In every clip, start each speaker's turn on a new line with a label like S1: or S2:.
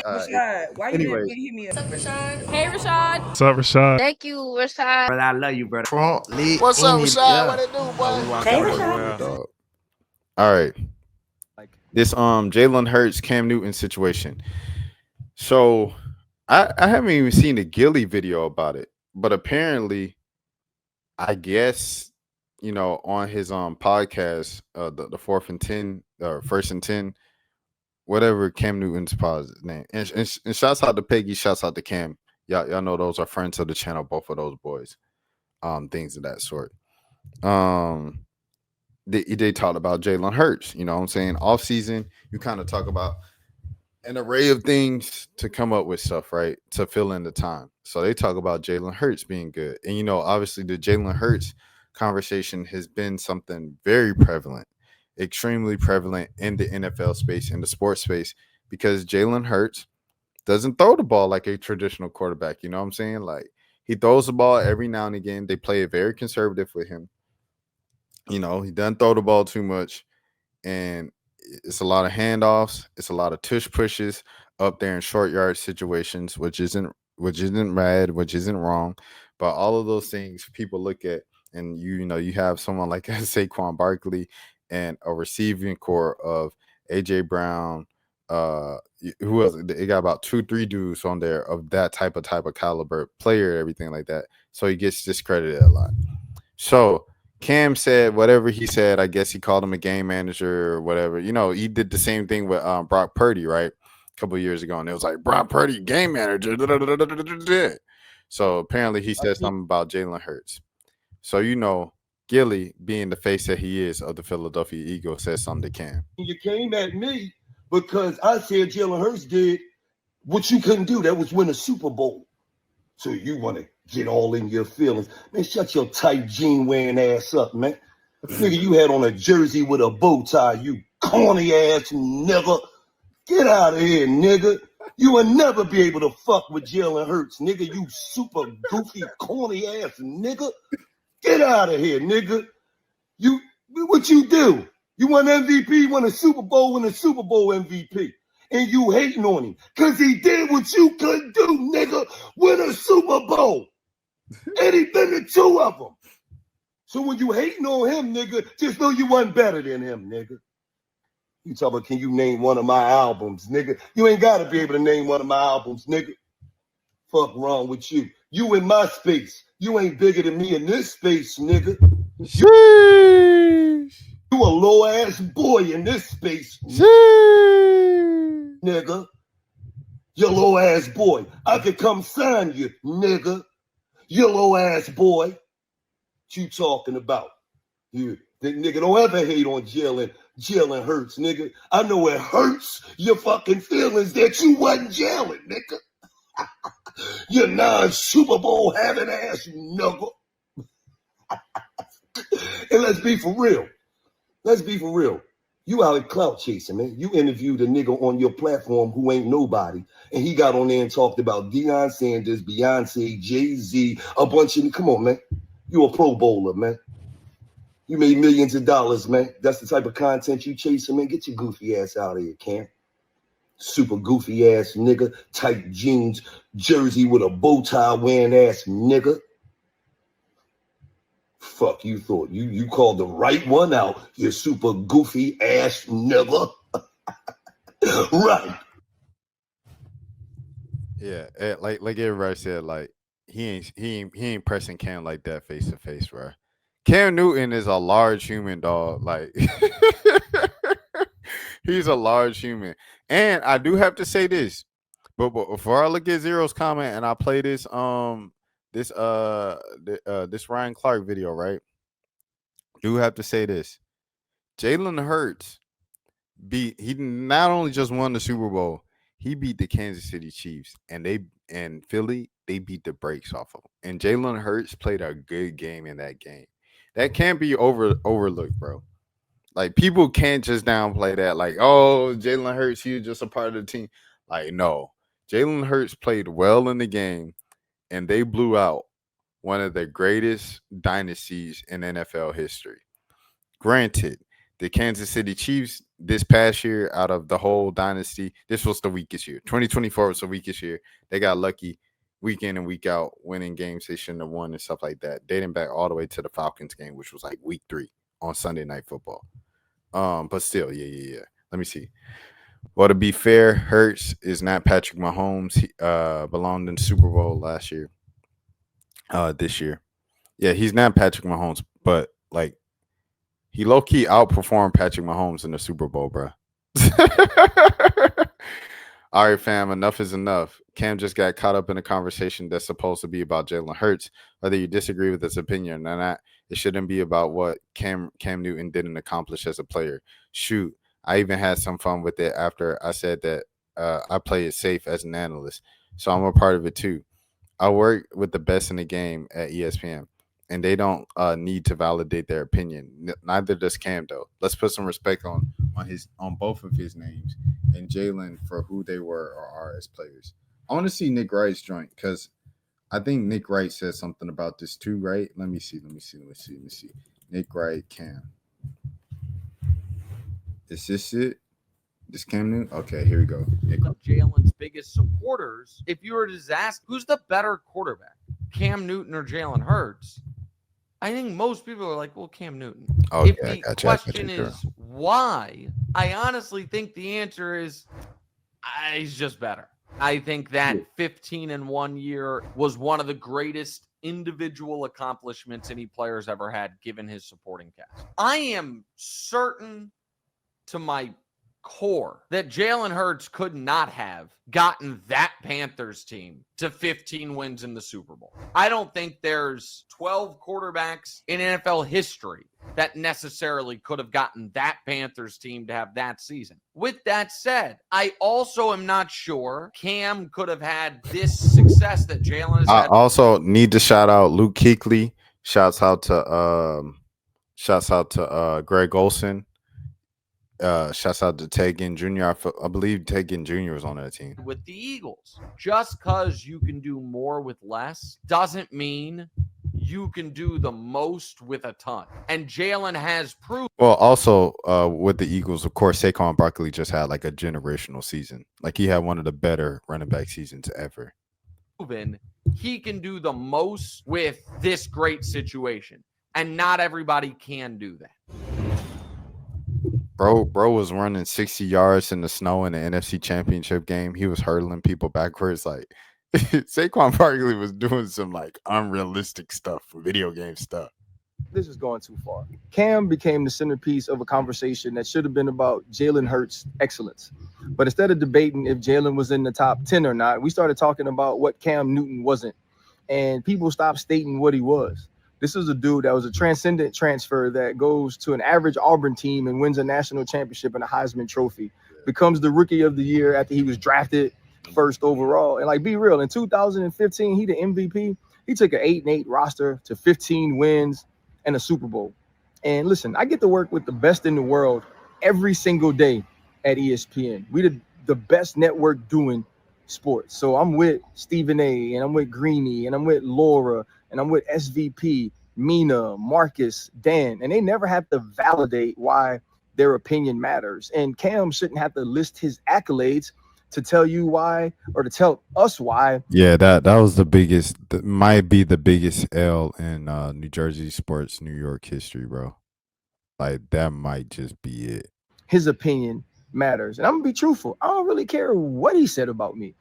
S1: Rashad, why you didn't
S2: Anyways,
S1: hit me up?
S3: What's up, Rashad? Hey, Rashad.
S4: What's up, Rashad?
S5: Thank you, Rashad.
S2: brother, I love you, brother.
S6: What's up, Rashad? What it do, boy?
S1: Hey, Rashad.
S2: Dog. All right. This Jalen Hurts, Cam Newton situation. So I haven't even seen a Gillie video about it, but apparently, I guess on his podcast, the 4th and 10 or 1st and 10, whatever Cam Newton's positive name, and shouts out to Peggy, shouts out to Cam. Y'all know those are friends of the channel, both of those boys. Things of that sort. They talked about Jalen Hurts. You know what I'm saying? Off season, you kind of talk about an array of things to come up with stuff, right? To fill in the time. So they talk about Jalen Hurts being good. And, obviously the Jalen Hurts conversation has been something very prevalent, extremely prevalent in the NFL space, in the sports space, because Jalen Hurts doesn't throw the ball like a traditional quarterback. You know what I'm saying? Like, he throws the ball every now and again. They play it very conservative with him. He doesn't throw the ball too much. And it's a lot of handoffs. It's a lot of tush pushes up there in short yard situations, which isn't bad, which isn't wrong. But all of those things people look at, and you have someone like Saquon Barkley and a receiving core of AJ Brown. Who else? They got about 2-3 dudes on there of that type of caliber player, everything like that. So he gets discredited a lot. So Cam said whatever he said. I guess he called him a game manager or whatever. He did the same thing with Brock Purdy, right? A couple of years ago, and it was like, Brock Purdy, game manager. So apparently he said something about Jalen Hurts. So Gillie, being the face that he is of the Philadelphia Eagles, said something to Cam.
S7: You came at me because I said Jalen Hurts did what you couldn't do. That was win a Super Bowl. So you want to get all in your feelings. Man, shut your tight jean wearing ass up, man. Nigga, you had on a jersey with a bow tie, you corny ass nigga. Get out of here, nigga. You will never be able to fuck with Jalen Hurts, nigga. You super goofy, corny ass nigga. Get out of here, nigga. What you do? You won MVP, won a Super Bowl, win a Super Bowl MVP. And you hating on him because he did what you couldn't do, nigga. Win a Super Bowl. And he been to 2 of them. So when you hating on him, nigga, just know you wasn't better than him, nigga. You talk about, can you name one of my albums, nigga? You ain't got to be able to name one of my albums, nigga. Fuck wrong with you. You in my space. You ain't bigger than me in this space, nigga.
S2: Sheesh.
S7: You a low-ass boy in this space, nigga. You low-ass boy. I could come sign you, nigga. You low-ass boy. What you talking about? You, nigga, don't ever hate on Jalen Hurts, nigga. I know it hurts your fucking feelings that you wasn't Jalen, nigga. You non-Super Bowl having ass nigga. And let's be for real. You out clout chasing, man. You interviewed a nigga on your platform who ain't nobody, and he got on there and talked about Deion Sanders, Beyonce, Jay-Z, a bunch of. Come on, man. You a Pro Bowler, man. You made millions of dollars, man. That's the type of content you chasing, man. Get your goofy ass out of here, Cam. Super goofy ass nigga, tight jeans, jersey with a bow tie wearing ass nigga. Fuck you thought. You called the right one out, you super goofy ass nigga. Right.
S2: Yeah, like everybody said, like he ain't pressing Cam like that face to face, bro. Cam Newton is a large human, dog. Like he's a large human, and I do have to say this, but before I look at Zero's comment and I play this this Ryan Clark video, right? Do have to say this: Jalen Hurts he not only just won the Super Bowl, he beat the Kansas City Chiefs, and Philly, they beat the brakes off of him. And Jalen Hurts played a good game in that game. That can't be overlooked, bro. Like, people can't just downplay that. Like, oh, Jalen Hurts, he was just a part of the team. Like, no. Jalen Hurts played well in the game, and they blew out one of the greatest dynasties in NFL history. Granted, the Kansas City Chiefs this past year, out of the whole dynasty, this was the weakest year. 2024 was the weakest year. They got lucky week in and week out, winning games they shouldn't have won and stuff like that, dating back all the way to the Falcons game, which was like week 3 on Sunday Night Football. But still, yeah. Let me see. Well, to be fair, Hurts is not Patrick Mahomes. He belonged in the Super Bowl last year. This year. Yeah, he's not Patrick Mahomes, but like he low-key outperformed Patrick Mahomes in the Super Bowl, bro. All right, fam, enough is enough. Cam just got caught up in a conversation that's supposed to be about Jalen Hurts. Whether you disagree with his opinion or not, it shouldn't be about what Cam Newton didn't accomplish as a player. Shoot, I even had some fun with it after I said that I play it safe as an analyst. So I'm a part of it too. I work with the best in the game at ESPN, and they don't need to validate their opinion. Neither does Cam, though. Let's put some respect on both of his names and Jalen for who they were or are as players. I want to see Nick Wright's joint because I think Nick Wright said something about this too, right? Let me see. Nick Wright, Cam. Is this it? This Cam Newton? Okay, here we go.
S3: Jalen's biggest supporters. If you were to just ask who's the better quarterback, Cam Newton or Jalen Hurts, I think most people are like, well, Cam Newton.
S2: Oh,
S3: if
S2: yeah,
S3: the question is why, I honestly think the answer is he's just better. I think that 15-1 year was one of the greatest individual accomplishments any player's ever had, given his supporting cast. I am certain to my core that Jalen Hurts could not have gotten that Panthers team to 15 wins in the Super Bowl. I don't think there's 12 quarterbacks in NFL history that necessarily could have gotten that Panthers team to have that season. With that said, I also am not sure Cam could have had this success that Jalen has had.
S2: I also need to shout out Luke Kuechly. Shouts out to Greg Olson. Shouts out to Tegan Jr. I believe Tegan Jr. was on that team.
S3: With the Eagles, just because you can do more with less doesn't mean you can do the most with a ton. And Jalen has proven.
S2: Well, also with the Eagles, of course, Saquon Barkley just had like a generational season. Like he had one of the better running back seasons ever.
S3: He can do the most with this great situation. And not everybody can do that.
S2: Bro was running 60 yards in the snow in the NFC Championship game. He was hurdling people backwards. Like Saquon Barkley was doing some like unrealistic stuff, video game stuff.
S4: This is going too far. Cam became the centerpiece of a conversation that should have been about Jalen Hurts' excellence. But instead of debating if Jalen was in the top 10 or not, we started talking about what Cam Newton wasn't. And people stopped stating what he was. This is a dude that was a transcendent transfer that goes to an average Auburn team and wins a national championship and a Heisman Trophy, becomes the rookie of the year after he was drafted first overall. And like, be real, in 2015, he the MVP. He took an 8-8 roster to 15 wins and a Super Bowl. And listen, I get to work with the best in the world every single day at ESPN. We the best network doing sports. So I'm with Stephen A, and I'm with Greeny, and I'm with Laura, and I'm with SVP, Mina, Marcus, Dan, and they never have to validate why their opinion matters. And Cam shouldn't have to list his accolades to tell you why or to tell us why.
S2: Yeah, that was the biggest, might be the biggest L in New Jersey sports, New York history, bro. Like that might just be it.
S4: His opinion matters. And I'm gonna be truthful. I don't really care what he said about me.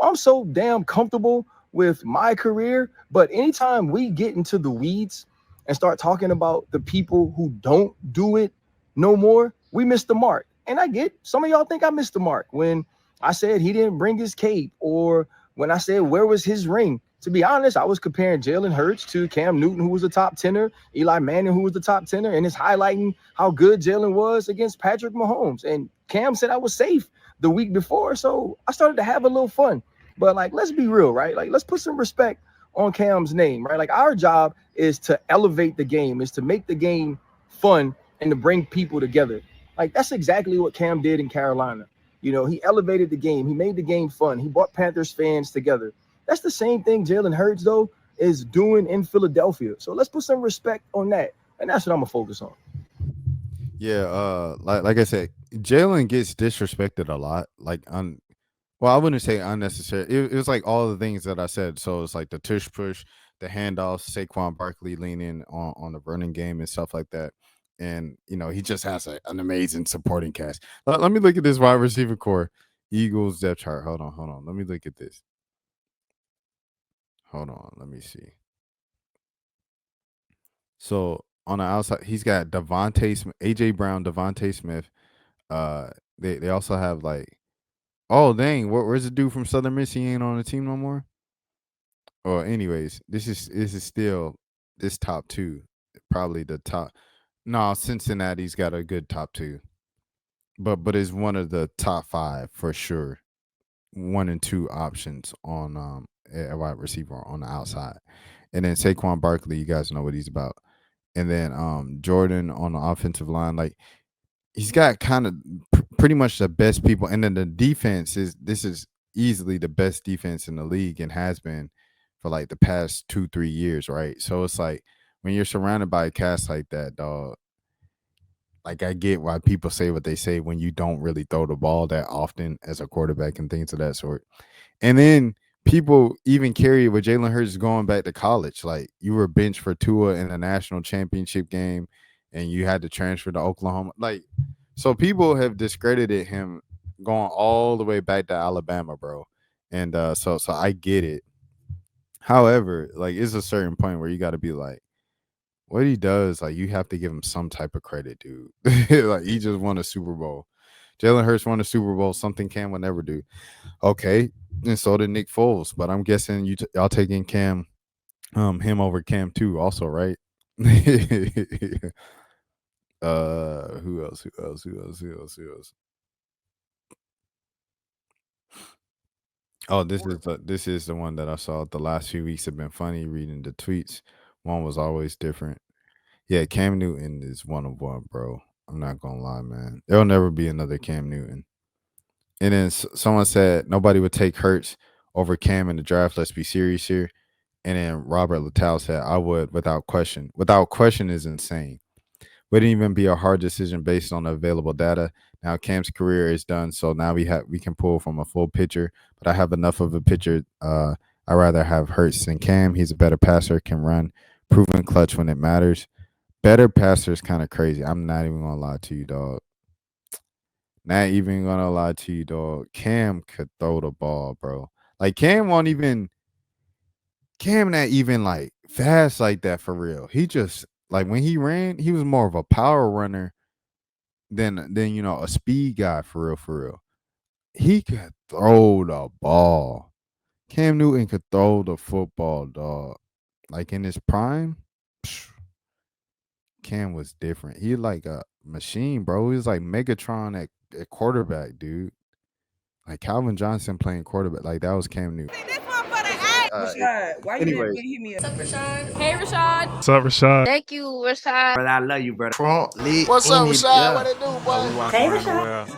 S4: I'm so damn comfortable with my career, but anytime we get into the weeds and start talking about the people who don't do it no more, we miss the mark. And I get some of y'all think I missed the mark when I said he didn't bring his cape, or when I said where was his ring. To be honest, I was comparing Jalen Hurts to Cam Newton, who was the top 10er, Eli Manning, who was the top 10er, and it's highlighting how good Jalen was against Patrick Mahomes. And Cam said I was safe the week before, so I started to have a little fun. But like, let's be real, right? Like, let's put some respect on Cam's name, right? Like, our job is to elevate the game, is to make the game fun and to bring people together. Like, that's exactly what Cam did in Carolina. You know, he elevated the game. He made the game fun. He brought Panthers fans together. That's the same thing Jalen Hurts, though, is doing in Philadelphia. So let's put some respect on that. And that's what I'm going to focus on.
S2: Yeah, like I said, Jalen gets disrespected a lot. Like well, I wouldn't say unnecessary. It was like all the things that I said. So it's like the tush push, the handoffs, Saquon Barkley leaning on the running game and stuff like that. And he just has an amazing supporting cast. Let me look at this wide receiver core. Eagles depth chart. Hold on. Let me look at this. Hold on. Let me see. So on the outside, he's got AJ Brown, Devontae Smith. They also have like, oh dang, where's the dude from Southern Miss? He ain't on the team no more. Well, anyways, this is still this top two, probably the top. No, Cincinnati's got a good top two, but it's one of the top five for sure. 1 and 2 options on a wide receiver on the outside, and then Saquon Barkley, you guys know what he's about, and then Jordan on the offensive line, like he's got kind of pretty much the best people, and then the defense this is easily the best defense in the league and has been for like the past 2-3 years, right? So it's like when you're surrounded by a cast like that, dog. Like I get why people say what they say when you don't really throw the ball that often as a quarterback and things of that sort. And then people even carry it with Jalen Hurts going back to college. Like you were benched for Tua in the national championship game and you had to transfer to Oklahoma. Like, so people have discredited him going all the way back to Alabama, bro. And so I get it. However, like it's a certain point where you got to be like, what he does, like you have to give him some type of credit, dude. Like he just won a Super Bowl. Jalen Hurts won a Super Bowl, something Cam would never do. Okay, and so did Nick Foles, but I'm guessing y'all taking Cam, him over Cam too, also, right? Who else? Oh, this is the one that I saw. The last few weeks have been funny reading the tweets. One was always different. Yeah, Cam Newton is one of one, bro. I'm not gonna lie, man. There'll never be another Cam Newton. And then someone said nobody would take Hurts over Cam in the draft. Let's be serious here. And then Robert Littell said, I would without question. Without question is insane. Wouldn't even be a hard decision based on the available data. Now Cam's career is done, so now we can pull from a full picture. But I have enough of a picture. I'd rather have Hurts than Cam. He's a better passer, can run, proven clutch when it matters. Better passer is kind of crazy. I'm not even gonna lie to you, dog. Not even gonna lie to you, dog. Cam could throw the ball, bro. Like Cam not even like fast like that for real. He just like when he ran, he was more of a power runner than a speed guy for real. He could throw the ball. Cam Newton could throw the football, dog. Like in his prime. Cam was different. He like a machine, bro. He was like Megatron at quarterback, dude. Like Calvin Johnson playing quarterback. Like that was Cam Newton.
S1: Rashad, why you
S2: anyways.
S1: didn't hit me up?
S5: What's up, Rashad? Hey, Rashad.
S8: What's up, Rashad?
S5: Thank you, Rashad.
S6: Brother, I love you, brother.
S8: Trump lit.
S6: What's up,
S8: in it,
S6: Rashad?
S8: yeah.
S6: What it do, boy?
S1: Hey, Rashad.